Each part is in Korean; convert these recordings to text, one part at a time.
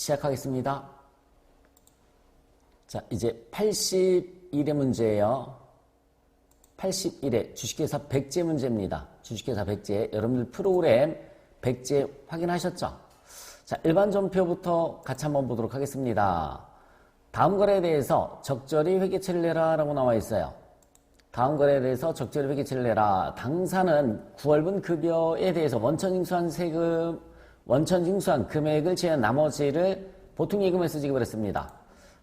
시작하겠습니다. 자, 이제 81의 문제예요. 81의 주식회사 백제 문제입니다. 주식회사 백제. 여러분들 프로그램 백제 확인하셨죠? 자, 일반 전표부터 같이 한번 보도록 하겠습니다. 다음 거래에 대해서 적절히 회계처리를 내라 라고 나와 있어요. 다음 거래에 대해서 적절히 회계처리를 내라. 당사는 9월분 급여에 대해서 원천징수한 금액을 제한 나머지를 보통예금에서 지급을 했습니다.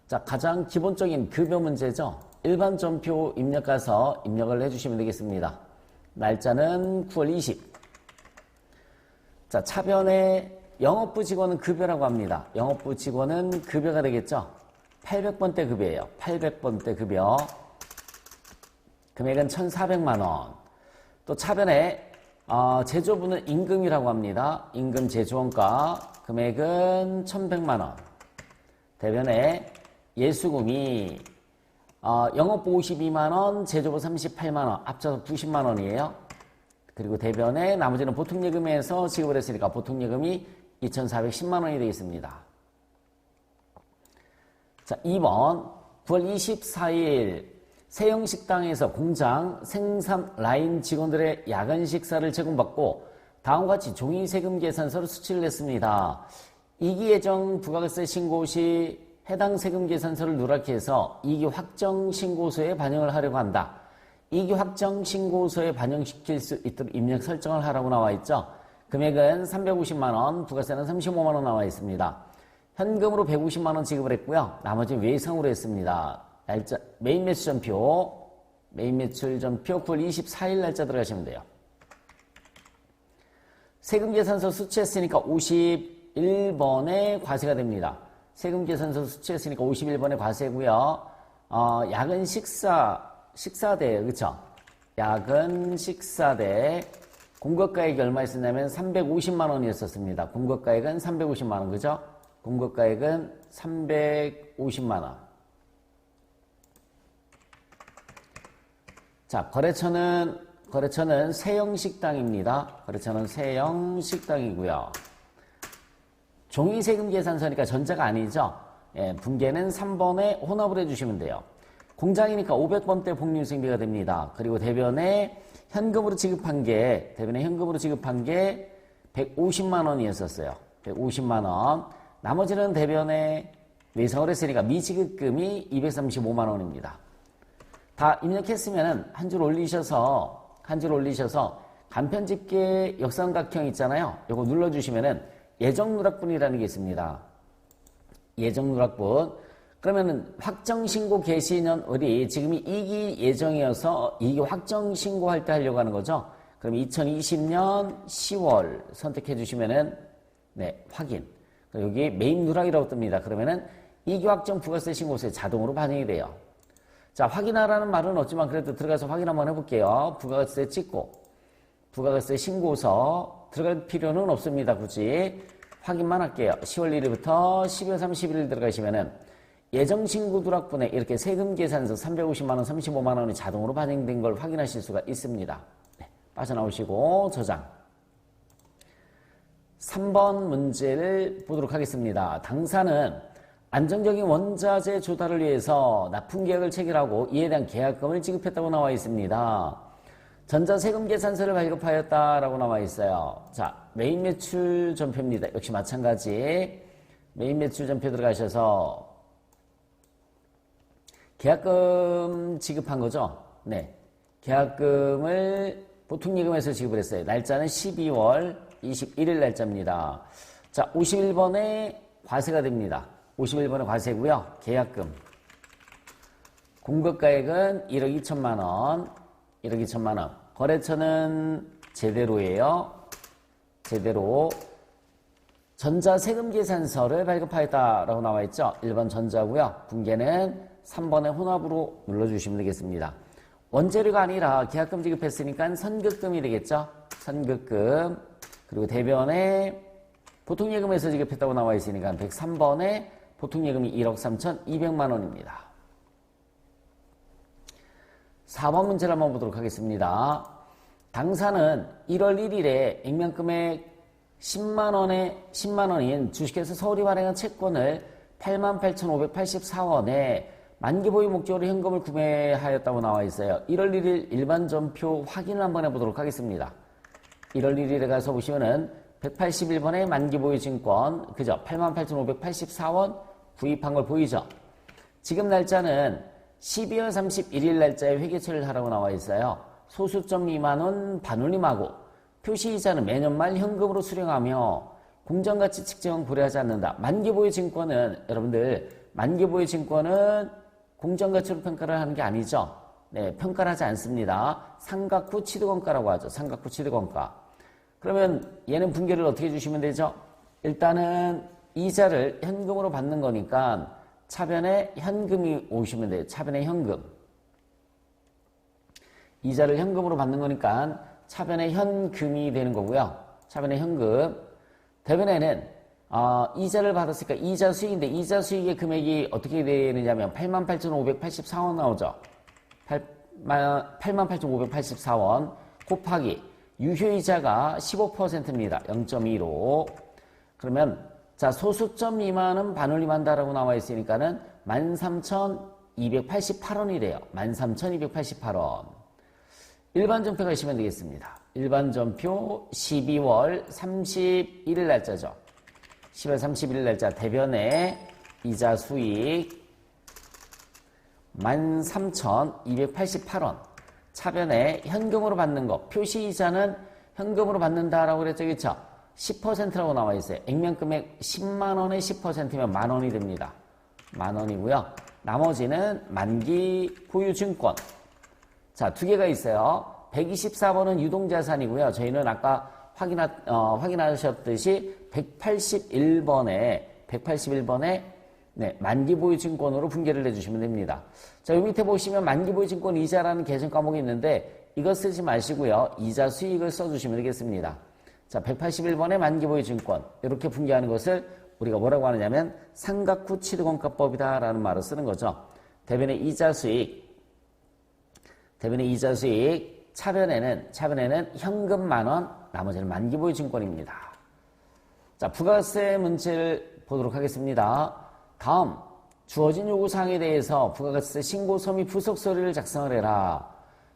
자, 가장 기본적인 급여 문제죠. 일반 전표 입력 가서 입력을 해주시면 되겠습니다. 날짜는 9월 20. 자, 차변에 영업부 직원은 급여라고 합니다. 영업부 직원은 급여가 되겠죠. 800번대 급여예요. 800번대 급여. 금액은 1,400만원. 또 차변에 제조부는 임금이라고 합니다. 임금 제조원가 금액은 1,100만원. 대변에 예수금이 영업부 52만원, 제조부 38만원, 합쳐서 90만원이에요. 그리고 대변에 나머지는 보통예금에서 지급을 했으니까 보통예금이 2,410만원이 되겠습니다. 자, 2번 9월 24일 세영식당에서 공장 생산 라인 직원들의 야간 식사를 제공받고 다음과 같이 종이세금 계산서를 수취를 했습니다. 이기 예정 부가세 신고 시 해당 세금 계산서를 누락해 해서 이기 확정 신고서에 반영을 하려고 한다. 이기 확정 신고서에 반영시킬 수 있도록 입력 설정을 하라고 나와 있죠. 금액은 350만원, 부가세는 35만원 나와 있습니다. 현금으로 150만원 지급을 했고요. 나머지 외상으로 했습니다. 날짜, 메인 매출 전표 9월 24일 날짜 들어가시면 돼요. 세금 계산서 수취했으니까 51번에 과세가 됩니다. 세금 계산서 수취했으니까 51번에 과세고요. 야근 식사대, 그쵸? 야근 식사대 공급가액이 얼마였었냐면 350만원이었었습니다. 공급가액은 350만원, 그죠? 공급가액은 350만원. 자, 거래처는 세영식당입니다. 거래처는 세영식당이고요. 종이세금 계산서니까 전자가 아니죠. 예, 분계는 3번에 혼합을 해주시면 돼요. 공장이니까 500번대 복리후생비가 됩니다. 그리고 대변에 현금으로 지급한 게 150만원이었었어요. 150만원. 나머지는 대변에 외상을 했으니까 미지급금이 235만원입니다. 다 입력했으면은 한 줄 올리셔서 간편집계 역삼각형 있잖아요. 요거 눌러주시면은 예정누락분이라는 게 있습니다. 예정누락분. 그러면은 확정신고 개시년월이 지금이 2기 예정이어서 2기 확정신고할 때 하려고 하는 거죠. 그럼 2020년 10월 선택해 주시면은 네, 확인. 여기 메인 누락이라고 뜹니다. 그러면은 2기 확정 부가세 신고서에 자동으로 반영이 돼요. 자, 확인하라는 말은 없지만 그래도 들어가서 확인 한번 해볼게요. 부가세 찍고 부가세 신고서 들어갈 필요는 없습니다. 굳이 확인만 할게요. 10월 1일부터 12월 31일 들어가시면은 예정신고 누락분에 이렇게 세금 계산서 350만원, 35만원이 자동으로 반영된 걸 확인하실 수가 있습니다. 네, 빠져나오시고 저장. 3번 문제를 보도록 하겠습니다. 당사는 안정적인 원자재 조달을 위해서 납품계약을 체결하고 이에 대한 계약금을 지급했다고 나와 있습니다. 전자세금 계산서를 발급하였다라고 나와 있어요. 자, 메인 매출 전표입니다. 역시 마찬가지 메인 매출 전표 들어가셔서 계약금 지급한 거죠. 네, 계약금을 보통예금에서 지급을 했어요. 날짜는 12월 21일 날짜입니다. 자, 51번에 과세가 됩니다. 51번에 과세고요. 계약금. 공급가액은 1억 2천만원. 1억 2천만원. 거래처는 제대로예요. 제대로. 전자세금 계산서를 발급하였다라고 나와 있죠. 1번 전자고요. 분계는 3번에 혼합으로 눌러주시면 되겠습니다. 원재료가 아니라 계약금 지급했으니까 선급금이 되겠죠. 선급금. 그리고 대변에 보통예금에서 지급했다고 나와 있으니까 103번에 보통예금이 1억 3,200만원입니다. 4번 문제를 한번 보도록 하겠습니다. 당사는 1월 1일에 액면금액 10만 원인 주식회사 서울이 발행한 채권을 88,584원에 만기 보유 목적으로 현금을 구매하였다고 나와 있어요. 1월 1일 일반 전표 확인을 한번 해보도록 하겠습니다. 1월 1일에 가서 보시면은 181번의 만기 보유 증권, 그죠? 88,584원 구입한 걸 보이죠? 지금 날짜는 12월 31일 날짜에 회계 처리를 하라고 나와 있어요. 소수점 미만은 반올림하고 표시이자는 매년 말 현금으로 수령하며 공정가치 측정은 고려하지 않는다. 만기보유 증권은 여러분들 만기보유 증권은 공정가치로 평가를 하는 게 아니죠. 네, 평가를 하지 않습니다. 상각후 취득원가라고 하죠. 상각후 취득원가. 그러면 얘는 분개를 어떻게 해주시면 되죠? 일단은 이자를 현금으로 받는 거니까 차변에 현금이 오시면 돼요. 차변에 현금. 이자를 현금으로 받는 거니까 차변에 현금이 되는 거고요. 차변에 현금. 대변에는 이자를 받았으니까 이자 수익인데 이자 수익의 금액이 어떻게 되느냐면 88,584원 나오죠. 88,584원 곱하기 유효이자가 15%입니다. 0.25. 그러면 자 소수점 미만은 반올림한다라고 나와 있으니까는 13,288원이래요. 13,288원. 일반 전표 가시면 되겠습니다. 일반 전표 12월 31일 날짜죠. 10월 31일 날짜 대변에 이자 수익 13,288원. 차변에 현금으로 받는 거. 표시이자는 현금으로 받는다라고 그랬죠. 그렇죠? 10%라고 나와 있어요. 액면금액 10만원에 10%면 만원이 됩니다. 만원이고요. 나머지는 만기 보유증권. 자, 두 개가 있어요. 124번은 유동자산이고요. 저희는 아까 확인하셨듯이 181번에 네, 만기보유증권으로 분개를 해주시면 됩니다. 자, 요 밑에 보시면 만기보유증권 이자라는 계정 과목이 있는데 이거 쓰지 마시고요. 이자 수익을 써주시면 되겠습니다. 자, 181번의 만기보유증권 이렇게 분개하는 것을 우리가 뭐라고 하느냐면 상각후 취득원가법이다라는 말을 쓰는 거죠. 대변의 이자 수익, 차변에는 현금 만원, 나머지는 만기보유증권입니다. 자, 부가세 문제를 보도록 하겠습니다. 다음 주어진 요구사항에 대해서 부가세 신고서 및 부속서류를 작성을 해라.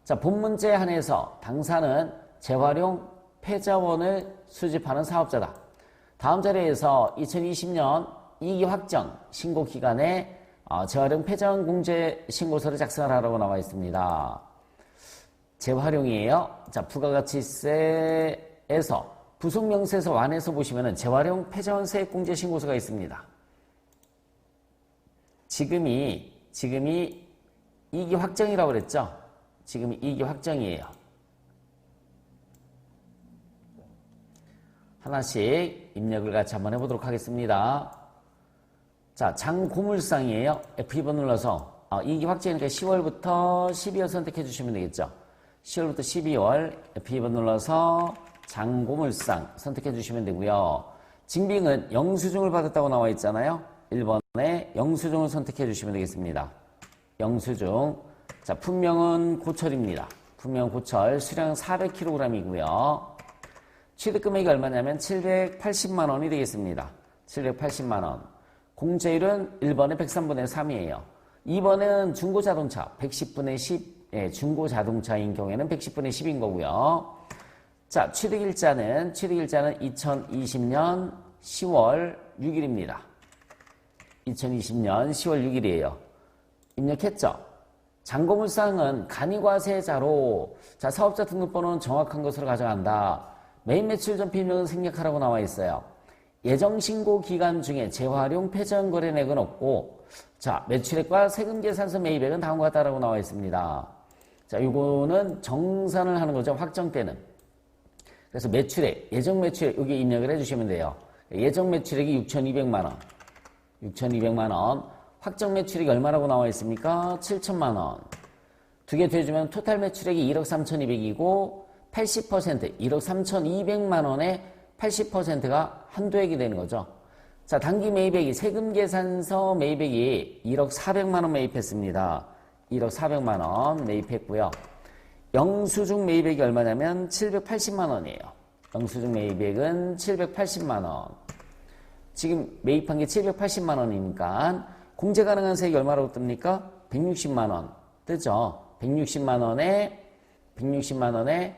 자, 본 문제에 한해서 당사는 재활용 폐자원을 수집하는 사업자다. 다음 자료에서 2020년 이기 확정 신고 기간에 재활용 폐자원 공제 신고서를 작성하라고 나와 있습니다. 재활용이에요. 자, 부가가치세에서 부속명세서 완에서 보시면은 재활용 폐자원 세액 공제 신고서가 있습니다. 지금이 이기 확정이라고 그랬죠? 지금이 이기 확정이에요. 하나씩 입력을 같이 한번 해보도록 하겠습니다. 자, 장고물상이에요. F2번 눌러서 이기 확정이니까 10월부터 12월 선택해 주시면 되겠죠. 10월부터 12월 F2번 눌러서 장고물상 선택해 주시면 되고요. 징빙은 영수증을 받았다고 나와 있잖아요. 1번에 영수증을 선택해 주시면 되겠습니다. 영수증. 자, 품명은 고철입니다. 품명 고철 수량 400kg이고요. 취득금액이 얼마냐면 780만원이 되겠습니다. 780만원. 공제율은 1번에 103분의 3이에요. 2번은 중고자동차 110분의 10. 예, 중고자동차인 경우에는 110분의 10인 거고요. 자, 취득일자는 2020년 10월 6일입니다. 2020년 10월 6일이에요. 입력했죠? 장고물상은 간이과세자로 자, 사업자 등록번호는 정확한 것으로 가져간다. 메인 매출 전표 입력은 생략하라고 나와 있어요. 예정신고 기간 중에 재활용 폐자원 거래액은 없고 자, 매출액과 세금계산서 매입액은 다음과 같다라고 나와 있습니다. 자, 요거는 정산을 하는 거죠. 확정 때는. 그래서 매출액, 예정 매출액 여기 입력을 해주시면 돼요. 예정 매출액이 6,200만 원. 6,200만 원. 확정 매출액이 얼마라고 나와 있습니까? 7천만 원. 두 개 더해주면 토탈 매출액이 1억 3,200이고 80%, 1억 3,200만 원의 80%가 한도액이 되는 거죠. 자, 단기 매입액이 세금계산서 매입액이 1억 400만 원 매입했습니다. 1억 400만 원 매입했고요. 영수증 매입액이 얼마냐면 780만 원이에요. 영수증 매입액은 780만원. 지금 매입한 게 780만원이니까 공제 가능한 세액이 얼마라고 뜹니까? 160만원 뜨죠. 160만원에 103분의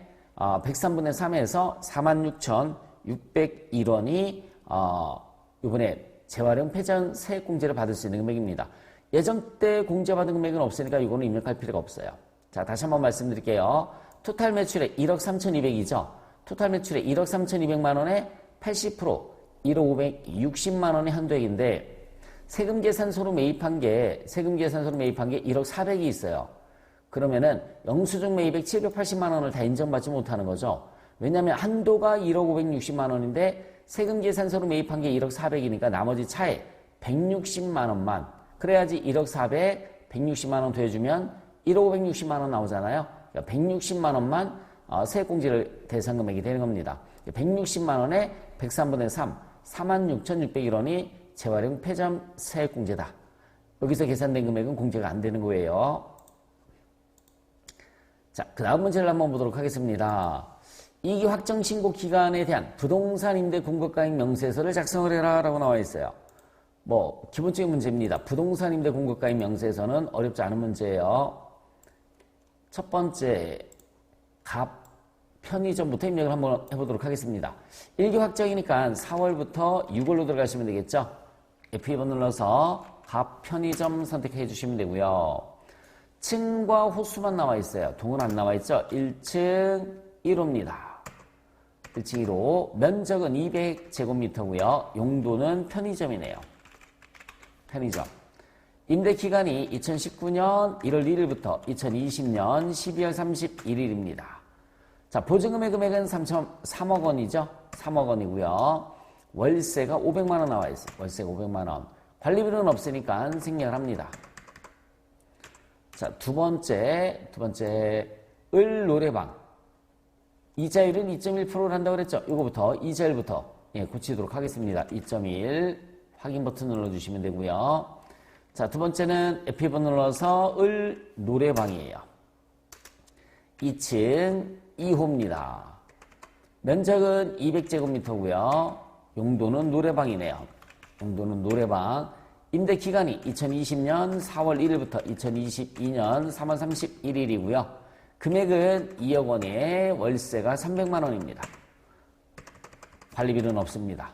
3에서 46,601원이 이번에 재활용 폐전 세액 공제를 받을 수 있는 금액입니다. 예전 때 공제받은 금액은 없으니까 이거는 입력할 필요가 없어요. 자, 다시 한번 말씀드릴게요. 토탈 매출액 1억 3,200이죠. 토탈 매출액 1억 3,200만원에 80% 1억 560만원의 한도액인데 세금 계산서로 매입한 게 1억 400이 있어요. 그러면은 영수증 매입액 780만원을 다 인정받지 못하는 거죠. 왜냐하면 한도가 1억 560만원인데 세금 계산서로 매입한 게 1억 400이니까 나머지 차에 160만원만 그래야지 1억 400, 160만원 더해주면 1억 560만원 나오잖아요. 그러니까 160만원만 세액공제를 대상 금액이 되는 겁니다. 160만원에 103분의 3, 46,601원이 재활용 폐점 세액공제다. 여기서 계산된 금액은 공제가 안 되는 거예요. 자, 그 다음 문제를 한번 보도록 하겠습니다. 이기 확정 신고 기간에 대한 부동산 임대 공급가액 명세서를 작성을 해라 라고 나와 있어요. 뭐 기본적인 문제입니다. 부동산 임대 공급가액 명세서는 어렵지 않은 문제예요. 첫 번째, 갑 편의점부터 입력을 한번 해보도록 하겠습니다. 1기 확정이니까 4월부터 6월로 들어가시면 되겠죠. F2번 눌러서 갑 편의점 선택해 주시면 되고요. 층과 호수만 나와 있어요. 동은 안 나와 있죠. 1층 1호입니다. 1층 1호. 면적은 200제곱미터고요. 용도는 편의점이네요. 편의점. 임대 기간이 2019년 1월 1일부터 2020년 12월 31일입니다. 자, 보증금의 금액은 3억 원이죠. 3억 원이고요. 월세가 500만 원 나와 있어요. 월세가 500만 원. 관리비는 없으니까 생략합니다. 자, 두 번째, 을 노래방. 이자율은 2.1%를 한다고 그랬죠. 이거부터, 이자율부터 고치도록 하겠습니다. 2.1. 확인 버튼 눌러주시면 되고요. 자, 두 번째는 F2번 눌러서 을 노래방이에요. 2층 2호입니다. 면적은 200제곱미터고요. 용도는 노래방이네요. 용도는 노래방. 임대 기간이 2020년 4월 1일부터 2022년 3월 31일이고요. 금액은 2억 원에 월세가 300만 원입니다. 관리비는 없습니다.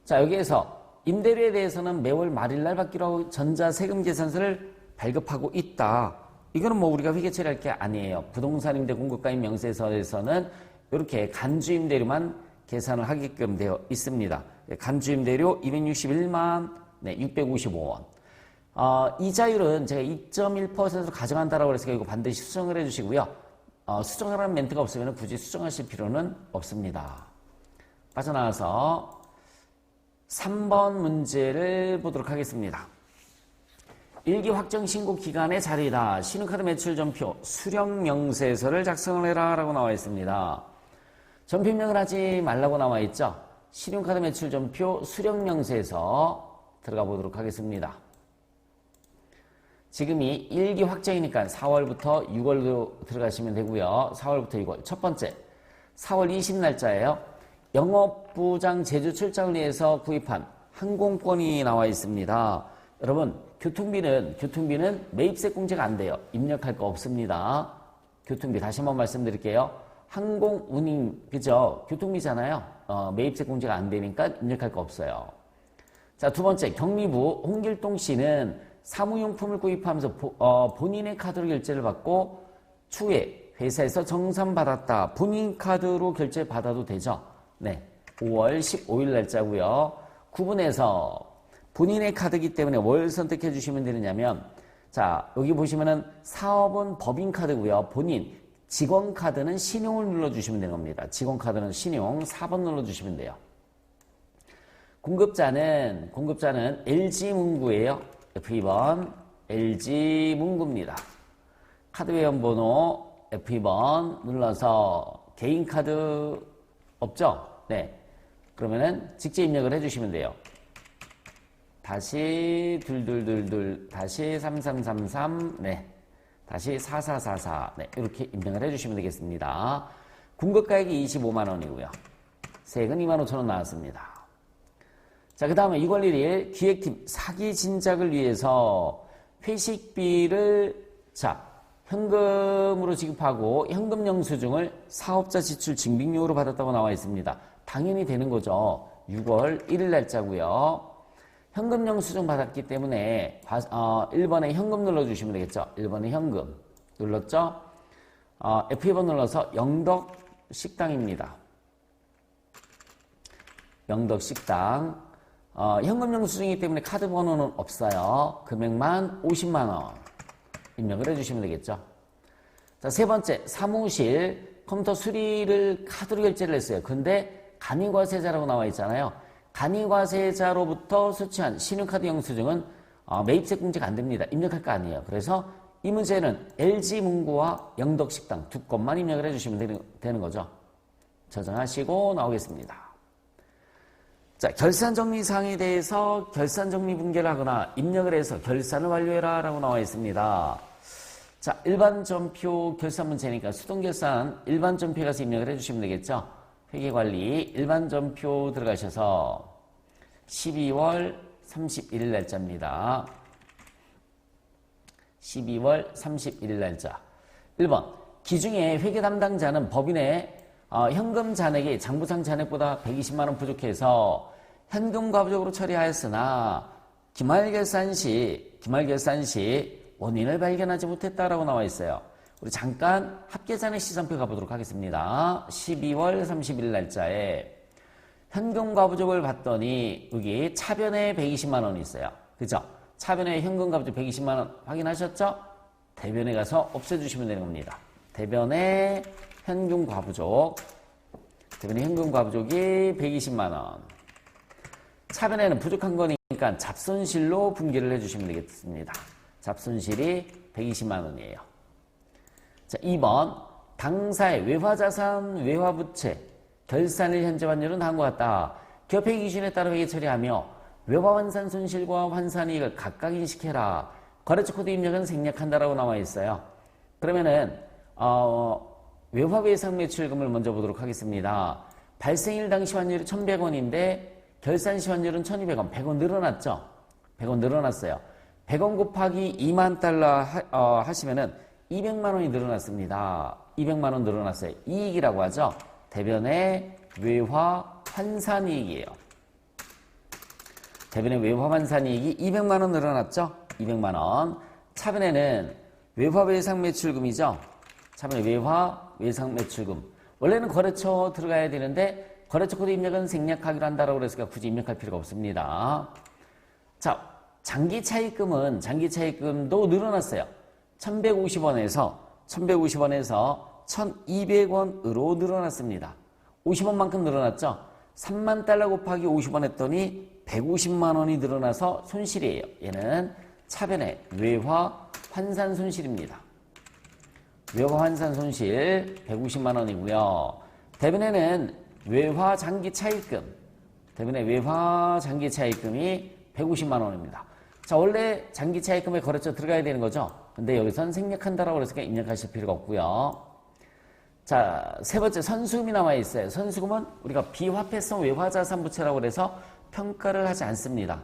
자, 여기에서 임대료에 대해서는 매월 말일날 받기로 하고 전자세금계산서를 발급하고 있다. 이거는 뭐 우리가 회계 처리할 게 아니에요. 부동산 임대 공급가입 명세서에서는 이렇게 간주 임대료만 계산을 하게끔 되어 있습니다. 간주 임대료 261만 655원. 이자율은 제가 2.1%로 가져간다라고 해서 이거 반드시 수정을 해주시고요. 수정하라는 멘트가 없으면 굳이 수정하실 필요는 없습니다. 빠져나와서 3번 문제를 보도록 하겠습니다. 1기 확정 신고 기간의 자리다. 신용카드 매출 전표 수령 명세서를 작성을 해라 라고 나와 있습니다. 전표 입력을 하지 말라고 나와 있죠. 신용카드 매출 전표 수령 명세서 들어가 보도록 하겠습니다. 지금이 1기 확정이니까 4월부터 6월로 들어가시면 되고요. 4월부터 6월. 첫 번째, 4월 20날짜예요. 영업부장 제주 출장을 위해서 구입한 항공권이 나와 있습니다. 여러분, 교통비는 매입세 공제가 안 돼요. 입력할 거 없습니다. 교통비 다시 한번 말씀드릴게요. 항공운임, 그죠? 교통비잖아요. 매입세 공제가 안 되니까 입력할 거 없어요. 자, 두 번째, 경리부 홍길동 씨는 사무용품을 구입하면서 본인의 카드로 결제를 받고 추후에 회사에서 정산받았다. 본인 카드로 결제 받아도 되죠? 네. 5월 15일 날짜고요. 구분해서 본인의 카드이기 때문에 뭘 선택해 주시면 되느냐면, 자, 여기 보시면은 사업은 법인 카드고요. 본인 직원 카드는 신용을 눌러주시면 되는 겁니다. 직원 카드는 신용 4번 눌러주시면 돼요. 공급자는 LG문구예요. F2번 LG문구입니다. 카드 회원번호 F2번 눌러서 개인 카드 없죠? 네. 그러면은 직접 입력을 해주시면 돼요. 다시 다시 3333 네. 다시 4444 네. 이렇게 입력을 해주시면 되겠습니다. 공급가액이 25만 원이고요. 세액은 25,000원 나왔습니다. 자, 그 다음에 6월 1일 기획팀 사기 진작을 위해서 회식비를 현금으로 지급하고 현금 영수증을 사업자 지출 증빙용으로 받았다고 나와 있습니다. 당연히 되는 거죠. 6월 1일 날짜고요. 현금 영수증 받았기 때문에 1번에 현금 눌러주시면 되겠죠. 1번에 현금 눌렀죠. F2번 눌러서 영덕식당입니다. 영덕식당. 현금 영수증이기 때문에 카드 번호는 없어요. 금액만 50만 원 입력을 해주시면 되겠죠. 자, 세 번째, 사무실 컴퓨터 수리를 카드로 결제를 했어요. 근데 간이과세자라고 나와 있잖아요. 간이과세자로부터 수취한 신용카드 영수증은 매입세 공제가 안 됩니다. 입력할 거 아니에요. 그래서 이 문제는 LG문구와 영덕식당 두 건만 입력을 해주시면 되는 거죠. 저장하시고 나오겠습니다. 자, 결산정리사항에 대해서 결산정리분계를 하거나 입력을 해서 결산을 완료해라 라고 나와 있습니다. 자, 일반전표 결산 문제니까 수동결산 일반전표에 가서 입력을 해주시면 되겠죠. 회계관리 일반전표 들어가셔서 12월 31일 날짜입니다. 12월 31일 날짜. 1번 기중에 회계 담당자는 법인의 현금 잔액이 장부상 잔액보다 120만원 부족해서 현금 과부적으로 처리하였으나 기말결산 시 원인을 발견하지 못했다라고 나와 있어요. 우리 잠깐 합계잔액 시선표 가보도록 하겠습니다. 12월 30일 날짜에 현금 과부족을 봤더니 여기 차변에 120만원이 있어요. 그죠? 차변에 현금 과부족 120만원 확인하셨죠? 대변에 가서 없애주시면 되는 겁니다. 대변에 현금 과부족. 대변에 현금 과부족이 120만원. 차변에는 부족한 거니까 잡손실로 분기를 해주시면 되겠습니다. 잡손실이 120만원이에요. 자, 2번. 당사의 외화자산, 외화부채, 결산일 현재 환율은 다음과 같다. 기업회 기준에 따라 회계 처리하며 외화환산 손실과 환산이익을 각각 인식해라. 거래처 코드 입력은 생략한다라고 나와 있어요. 그러면은 외화외상 매출금을 먼저 보도록 하겠습니다. 발생일 당시 환율이 1,100원인데 결산시 환율은 1,200원, 100원 늘어났죠? 100원 늘어났어요. 100원 곱하기 2만 달러 하시면은 200만 원이 늘어났습니다. 200만 원 늘어났어요. 이익이라고 하죠. 대변의 외화 환산이익이에요. 대변의 외화 환산이익이 200만 원 늘어났죠? 200만 원. 차변에는 외화 외상 매출금이죠. 차변의 외화 외상 매출금. 원래는 거래처 들어가야 되는데 거래처 코드 입력은 생략하기로 한다라고 그랬으니까 굳이 입력할 필요가 없습니다. 자, 장기 차입금은 장기 차입금도 늘어났어요. 1,150원에서 1,200원으로 늘어났습니다. 50원만큼 늘어났죠? 3만 달러 곱하기 50원 했더니 150만 원이 늘어나서 손실이에요. 얘는 차변의 외화 환산 손실입니다. 외화 환산 손실 150만 원이고요. 대변에는 외화 장기 차입금. 대변의 외화 장기 차입금이 150만 원입니다. 자, 원래 장기 차입금에 거래처 들어가야 되는 거죠. 근데 여기선 생략한다라고 그랬으니까 입력하실 필요가 없고요. 자, 세 번째 선수금이 나와 있어요. 선수금은 우리가 비화폐성 외화자산 부채라고 그래서 평가를 하지 않습니다.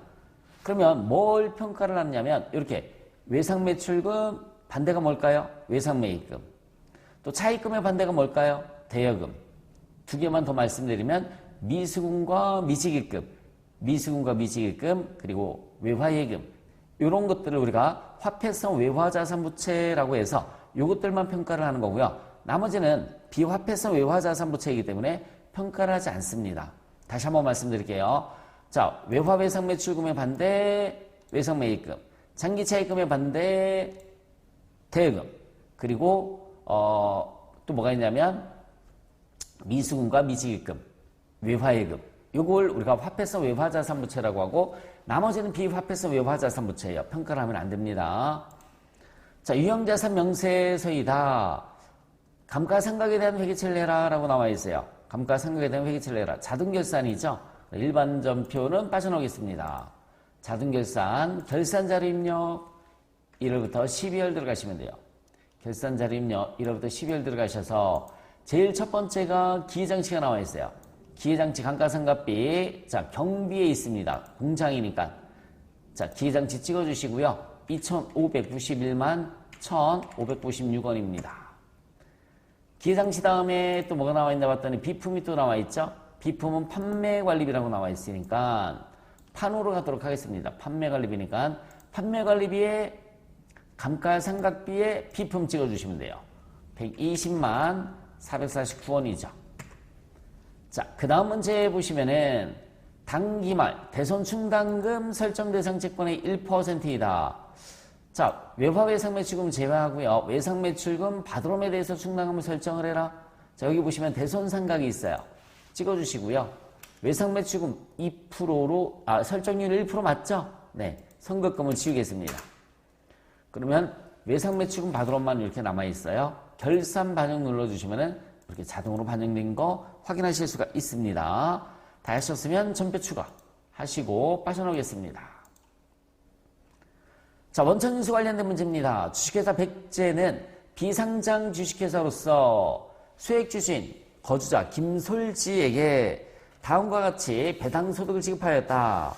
그러면 뭘 평가를 하냐면 이렇게 외상매출금 반대가 뭘까요? 외상매입금. 또 차입금의 반대가 뭘까요? 대여금. 두 개만 더 말씀드리면 미수금과 미지기금, 미수금과 미지기금, 그리고 외화예금. 이런 것들을 우리가 화폐성 외화자산 부채라고 해서 이것들만 평가를 하는 거고요. 나머지는 비화폐성 외화자산 부채이기 때문에 평가를 하지 않습니다. 다시 한번 말씀드릴게요. 자, 외화 외상 매출금의 반대 외상매입금, 장기 차입금의 반대 대여금, 그리고 또 뭐가 있냐면 미수금과 미지기금, 외화예금. 이걸 우리가 화폐성 외화자산 부채라고 하고 나머지는 비화폐성 외화자산 부채예요. 평가를 하면 안 됩니다. 자, 유형자산 명세서이다. 감가상각에 대한 회계처리를 해라 라고 나와 있어요. 감가상각에 대한 회계처리를 해라. 자동결산이죠. 일반전표는 빠져나오겠습니다. 자동결산, 결산자료 입력 1월부터 12월 들어가시면 돼요. 결산자료 입력 1월부터 12월 들어가셔서 제일 첫 번째가 기장치가 나와 있어요. 기계장치 감가상각비, 자, 경비에 있습니다. 공장이니까. 자, 기계장치 찍어주시고요. 2,591만 1,596원입니다. 기계장치 다음에 또 뭐가 나와 있나 봤더니 비품이 또 나와 있죠? 비품은 판매관리비라고 나와 있으니까 판으로 가도록 하겠습니다. 판매관리비니까 판매관리비에 감가상각비에 비품 찍어주시면 돼요. 120만 449원이죠. 자, 그 다음 문제 보시면은 당기말 대손 충당금 설정 대상 채권의 1%이다. 자, 외화 외상 매출금 제외하고요. 외상 매출금 받으럼에 대해서 충당금을 설정을 해라. 자, 여기 보시면 대손 상각이 있어요. 찍어주시고요. 외상 매출금 2%로 설정률 1% 맞죠? 네, 선급금을 지우겠습니다. 그러면 외상 매출금 받으럼만 이렇게 남아 있어요. 결산 반영 눌러주시면은 이렇게 자동으로 반영된 거 확인하실 수가 있습니다. 다 하셨으면 전표 추가 하시고 빠져나오겠습니다. 자, 원천징수 관련된 문제입니다. 주식회사 백제는 비상장 주식회사로서 수액주신 거주자 김솔지에게 다음과 같이 배당 소득을 지급하였다.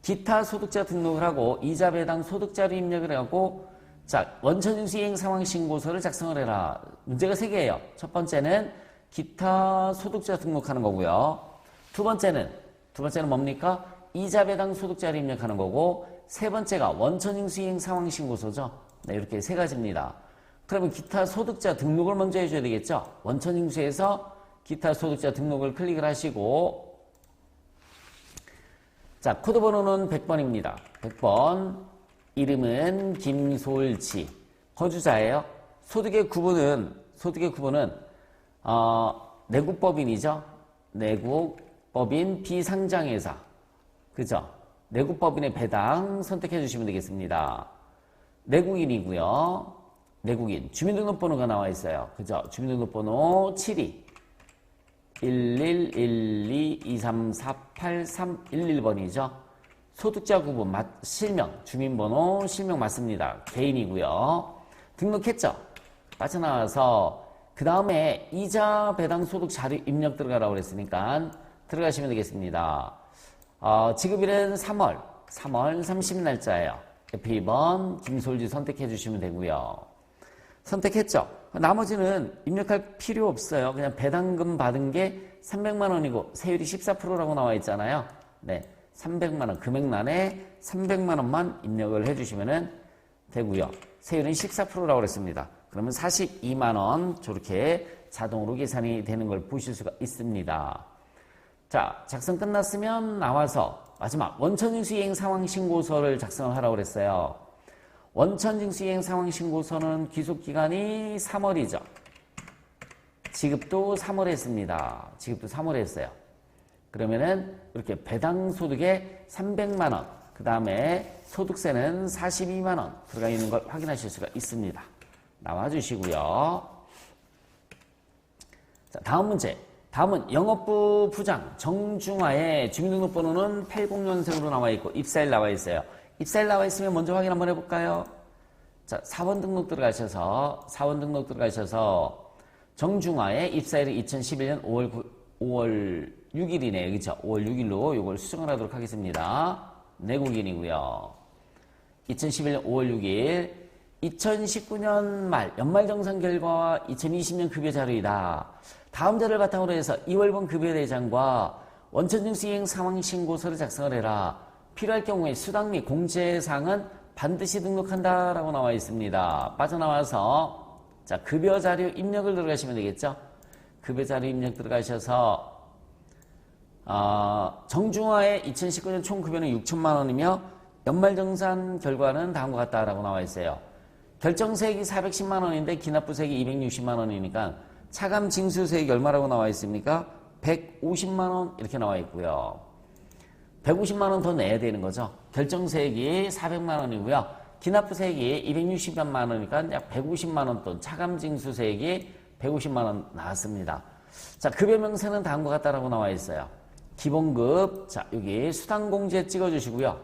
기타 소득자 등록을 하고 이자 배당 소득자료 입력을 하고 자, 원천징수 이행 상황 신고서를 작성을 해라. 문제가 3개예요. 첫 번째는 기타 소득자 등록하는 거고요. 두 번째는 뭡니까? 이자 배당 소득자를 입력하는 거고 세 번째가 원천징수 이행 상황 신고서죠. 네, 이렇게 3가지입니다. 그러면 기타 소득자 등록을 먼저 해줘야 되겠죠. 원천징수에서 기타 소득자 등록을 클릭을 하시고 자, 코드 번호는 100번입니다. 100번. 이름은 김솔지. 거주자예요. 소득의 구분은 내국법인이죠. 내국법인 비상장회사. 그죠? 내국법인의 배당 선택해 주시면 되겠습니다. 내국인이고요. 내국인. 주민등록번호가 나와 있어요. 그죠? 주민등록번호 72 111223483111번이죠. 소득자 구분, 실명, 주민번호, 실명 맞습니다. 개인이고요. 등록했죠? 빠져나와서 그 다음에 이자 배당 소득 자료 입력 들어가라고 그랬으니까 들어가시면 되겠습니다. 지급일은 3월 30날짜예요. F2번 김솔지 선택해 주시면 되고요. 선택했죠? 나머지는 입력할 필요 없어요. 그냥 배당금 받은 게 300만 원이고 세율이 14%라고 나와 있잖아요. 네, 300만 원 금액란에 300만 원만 입력을 해주시면 되고요. 세율은 14%라고 그랬습니다. 그러면 42만 원 저렇게 자동으로 계산이 되는 걸 보실 수가 있습니다. 자, 작성 끝났으면 나와서 마지막 원천징수 이행 상황 신고서를 작성을 하라고 그랬어요. 원천징수 이행 상황 신고서는 기속기간이 3월이죠. 지급도 3월에 했습니다. 지급도 3월에 했어요. 그러면은 이렇게 배당 소득에 300만 원, 그 다음에 소득세는 42만 원 들어가 있는 걸 확인하실 수가 있습니다. 나와주시고요. 자, 다음 문제. 다음은 영업부 부장 정중화의 주민등록번호는 80년생으로 나와 있고 입사일 나와 있어요. 입사일 나와 있으면 먼저 확인 한번 해볼까요? 자, 4번 등록 들어가셔서 정중화의 입사일이 2011년 5월 6일이네요. 그죠? 5월 6일로 이걸 수정을 하도록 하겠습니다. 내국인이고요. 2011년 5월 6일 2019년 말 연말정산 결과와 2020년 급여 자료이다. 다음 자료를 바탕으로 해서 2월분 급여 대장과 원천징수 이행 상황 신고서를 작성을 해라. 필요할 경우에 수당 및 공제사항은 반드시 등록한다라고 나와 있습니다. 빠져나와서 자, 급여 자료 입력을 들어가시면 되겠죠. 급여 자료 입력 들어가셔서 정중화의 2019년 총 급여는 6천만 원이며 연말정산 결과는 다음과 같다라고 나와 있어요. 결정세액이 410만 원인데 기납부세액이 260만 원이니까 차감 징수세액이 얼마라고 나와 있습니까? 150만 원 이렇게 나와 있고요. 150만 원 더 내야 되는 거죠. 결정세액이 400만 원이고요. 기납부세액이 260만 원이니까 약 150만 원 돈, 차감징수세액이 150만 원 나왔습니다. 자, 급여명세는 다음과 같다라고 나와 있어요. 기본급, 자, 여기 수당공제 찍어주시고요.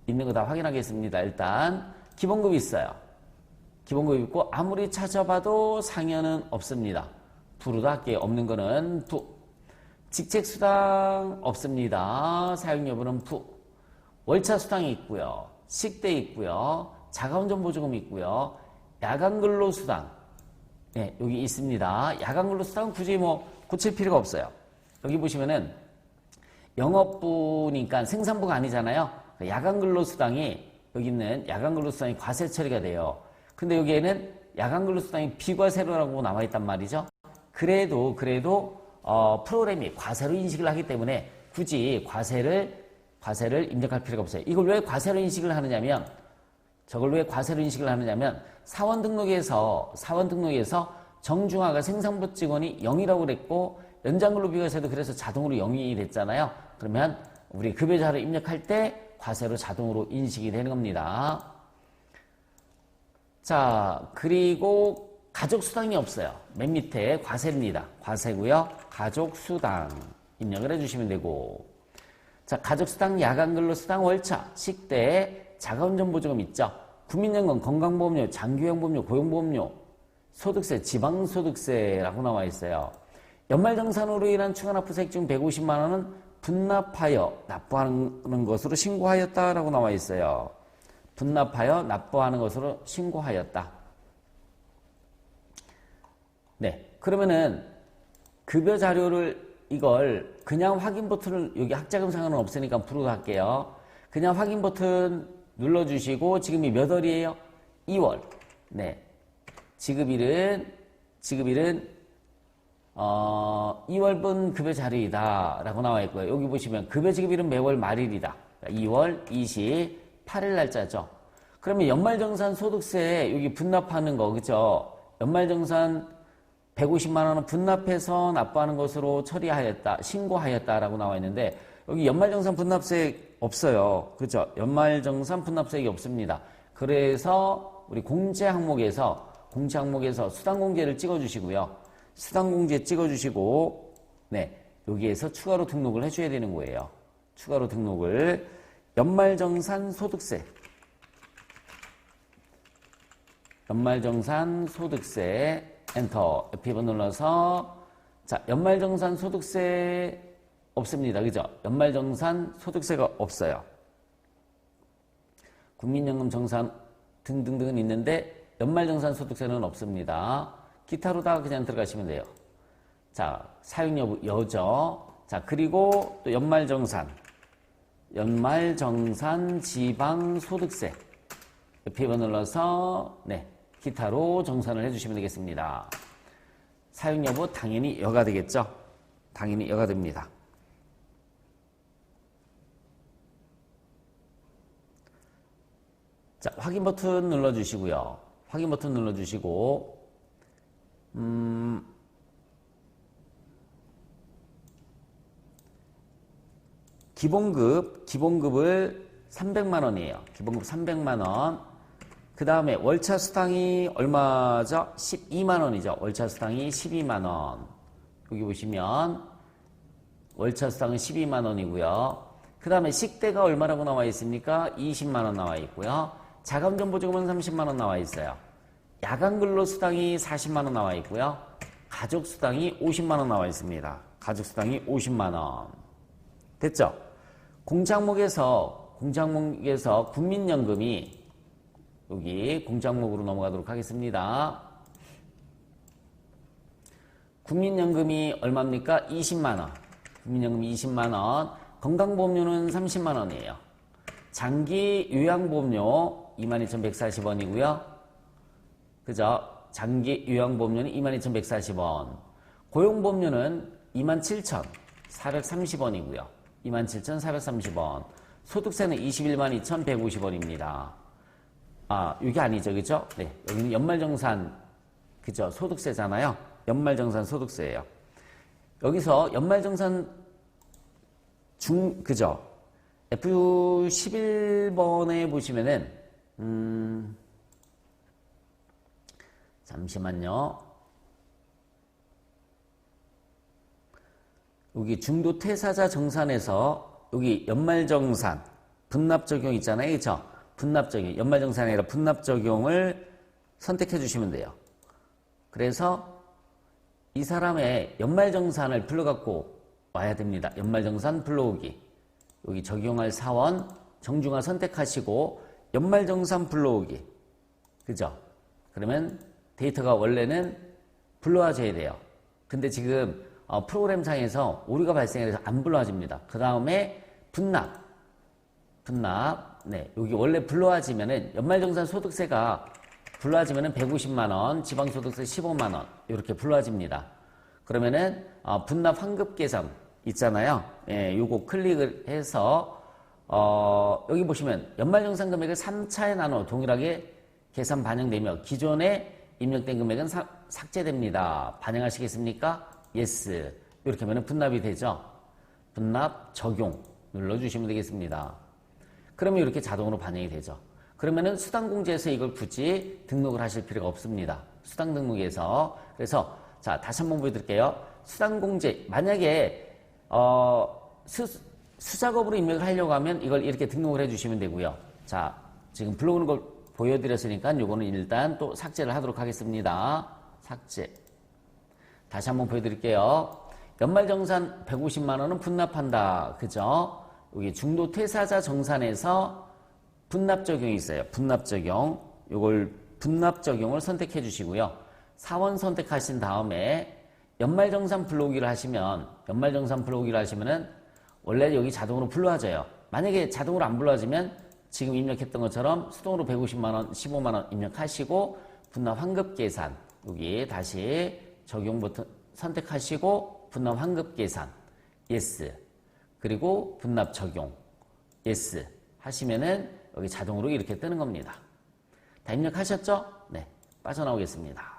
있는 거 다 확인하겠습니다. 일단 기본급이 있어요. 기본급이 있고 아무리 찾아봐도 상여는 없습니다. 부르다 할게 없는 거는 직책수당 없습니다. 사용여부는 부. 월차수당이 있고요. 식대 있고요. 자가운전보조금 있고요. 야간근로수당. 네, 여기 있습니다. 야간근로수당은 굳이 뭐 고칠 필요가 없어요. 여기 보시면은 영업부니까 생산부가 아니잖아요. 야간근로수당이 여기 있는 야간근로수당이 과세 처리가 돼요. 근데 여기에는 야간근로수당이 비과세로라고 나와 있단 말이죠. 그래도 프로그램이 과세로 인식을 하기 때문에 굳이 과세를 입력할 필요가 없어요. 이걸 왜 과세로 인식을 하느냐면 사원 등록에서 정중화가 생산부 직원이 0이라고 그랬고 연장근로 비과세도 그래서 자동으로 0이 됐잖아요. 그러면 우리 급여자를 입력할 때 과세로 자동으로 인식이 되는 겁니다. 자, 그리고 가족수당이 없어요. 맨 밑에 과세입니다. 과세고요. 가족수당 입력을 해주시면 되고, 자, 가족수당, 야간근로수당, 월차, 식대, 자가운전보조금 있죠. 국민연금, 건강보험료, 장기요양보험료, 고용보험료, 소득세, 지방소득세라고 나와 있어요. 연말정산으로 인한 추가납부세액 중 150만 원은 분납하여 납부하는 것으로 신고하였다라고 나와 있어요. 분납하여 납부하는 것으로 신고하였다. 네, 그러면은 급여 자료를 이걸 그냥 확인 버튼을 여기 학자금 상한은 없으니까 부르고 할게요. 그냥 확인 버튼 눌러주시고 지금이 몇 월이에요? 2월. 네, 지급일은 2월분 급여 자료이다 라고 나와 있고요. 여기 보시면 급여 지급일은 매월 말일이다. 2월 28일 날짜죠. 그러면 연말정산 소득세 여기 분납하는 거 그죠? 연말정산 150만 원은 분납해서 납부하는 것으로 처리하였다, 신고하였다라고 나와 있는데 여기 연말정산 분납세액 없어요. 그죠? 연말정산 분납세액이 없습니다. 그래서 우리 공제 항목에서 수당공제를 찍어주시고요. 수당공제 찍어주시고, 네, 여기에서 추가로 등록을 해줘야 되는 거예요. 추가로 등록을 연말정산 소득세 엔터 F2번 눌러서 자 연말정산 소득세 없습니다. 그죠? 연말정산 소득세가 없어요. 국민연금 정산 등등등은 있는데 연말정산 소득세는 없습니다. 기타로다가 그냥 들어가시면 돼요. 자 사용여부 여죠. 자 그리고 또 연말정산 지방소득세 F2번 눌러서 네 기타로 정산을 해주시면 되겠습니다. 사용여부 당연히 여가 되겠죠? 당연히 여가 됩니다. 자, 확인 버튼 눌러주시고요. 확인 버튼 눌러주시고 기본급을 300만 원이에요. 기본급 300만 원. 그 다음에 월차 수당이 얼마죠? 12만 원이죠. 월차 수당이 12만 원. 여기 보시면 월차 수당은 12만 원이고요. 그 다음에 식대가 얼마라고 나와 있습니까? 20만 원 나와 있고요. 자가운전보조금은 30만 원 나와 있어요. 야간근로수당이 40만 원 나와 있고요. 가족수당이 50만 원 나와 있습니다. 가족수당이 50만 원. 됐죠? 공장목에서 국민연금이 여기 공장목으로 넘어가도록 하겠습니다. 국민연금이 얼마입니까? 20만원. 국민연금이 20만원. 건강보험료는 30만원이에요. 장기요양보험료 22,140원이고요. 그죠? 장기요양보험료는 22,140원. 고용보험료는 27,430원이고요. 27,430원. 소득세는 212,150원입니다. 아, 이게 아니죠. 그죠? 네. 여기는 연말정산, 그죠? 소득세잖아요. 연말정산 소득세예요. 여기서 연말정산 그죠? F11번에 보시면은, 잠시만요. 여기 중도 퇴사자 정산에서 여기 연말정산 분납 적용 있잖아요. 그죠? 분납 적용, 연말정산이 아니라 분납 적용을 선택해 주시면 돼요. 그래서 이 사람의 연말정산을 불러갖고 와야 됩니다. 연말정산 불러오기. 여기 적용할 사원 정중하 선택하시고 연말정산 불러오기. 그죠? 그러면 데이터가 원래는 불러와줘야 돼요. 근데 지금 프로그램상에서 오류가 발생해서 안 불러와집니다. 그 다음에 분납. 네, 여기 원래 불러와지면은 연말정산 소득세가 불러와지면은 150만원, 지방소득세 15만원 이렇게 불러와집니다. 그러면은 분납 환급 계산 있잖아요. 예, 요거 클릭을 해서 여기 보시면 연말정산 금액을 3차에 나눠 동일하게 계산 반영되며 기존에 입력된 금액은 삭제됩니다. 반영하시겠습니까? Yes. 이렇게 하면 분납이 되죠. 분납 적용 눌러주시면 되겠습니다. 그러면 이렇게 자동으로 반영이 되죠. 그러면은 수당공제에서 이걸 굳이 등록을 하실 필요가 없습니다. 수당 등록에서. 그래서 자, 다시 한번 보여드릴게요. 수당공제 만약에 수작업으로 입력을 하려고 하면 이걸 이렇게 등록을 해주시면 되고요. 자, 지금 불러오는 걸 보여드렸으니까 요거는 일단 또 삭제를 하도록 하겠습니다. 삭제. 다시 한번 보여드릴게요. 연말정산 150만원은 분납한다. 그죠? 여기 중도 퇴사자 정산에서 분납 적용이 있어요. 분납 적용. 요걸 분납 적용을 선택해 주시고요. 사원 선택하신 다음에 연말정산 불러오기를 하시면은 원래 여기 자동으로 불러와져요. 만약에 자동으로 안 불러와지면 지금 입력했던 것처럼 수동으로 150만원, 15만원 입력하시고 분납 환급 계산 여기 다시 적용 버튼 선택하시고 분납 환급 계산 yes 그리고 분납 적용 yes 하시면은 여기 자동으로 이렇게 뜨는 겁니다. 다 입력하셨죠? 네, 빠져나오겠습니다.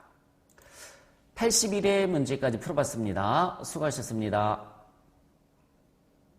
81회 문제까지 풀어봤습니다. 수고하셨습니다.